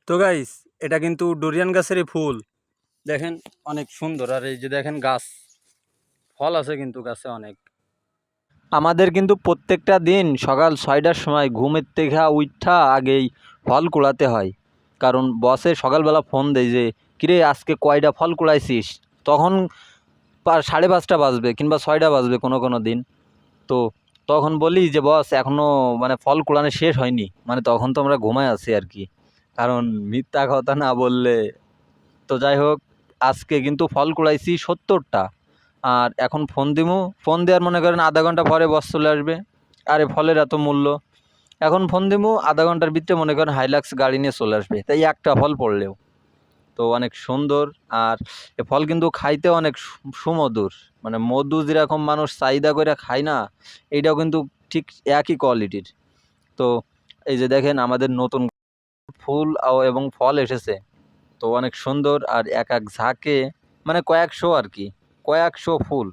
তো গাইস, এটা কিন্তু ডুরিয়ান গাছেরই ফুল। দেখেন, অনেক সুন্দর। আর এই যে দেখেন গাছ, ফল আছে কিন্তু গাছে অনেক। আমাদের কিন্তু প্রত্যেকটা দিন সকাল 6টার সময় ঘুমের থেকে উঠা আগেই ফল কুড়াতে হয়। কারণ বসে সকালবেলা ফোন দেয় যে, কিরে আজকে কয়টা ফল কুড়াইছিস? তখন 5:30 বাজবে কিংবা 6টা বাজবে কোনো কোনো দিন। তো তখন বলি যে বস এখনও মানে ফল কুড়ানো শেষ হয়নি, মানে তখন তো আমরা ঘুমায় আছি আর কি। কারণ মিথ্যা কথা না বললে। তো যাই হোক, আজকে কিন্তু ফল কুড়াইছি 70টা। আর এখন ফোন দিমু, ফোন দেওয়ার মনে করেন আধা ঘন্টা পরে বস চলে আসবে। আরে ফলের এত মূল্য, এখন ফোন দিমু আধা ঘন্টার ভিতরে মনে করেন হাইলাক্স গাড়ি নিয়ে চলে আসবে, তাই একটা ফল পড়লেও। তো অনেক সুন্দর। আর এ ফল কিন্তু খাইতে অনেক সুমধুর। মানে মধু যেরকম মানুষ চাহিদা করে খায় না, এইটাও কিন্তু ঠিক একই কোয়ালিটির। তো এই যে দেখেন আমাদের নতুন ফুল এবং ফল এসেছে। তো অনেক সুন্দর। আর এক এক ঝাঁকে মানে কয়েকশো আর কি, কয়েকশো ফুল।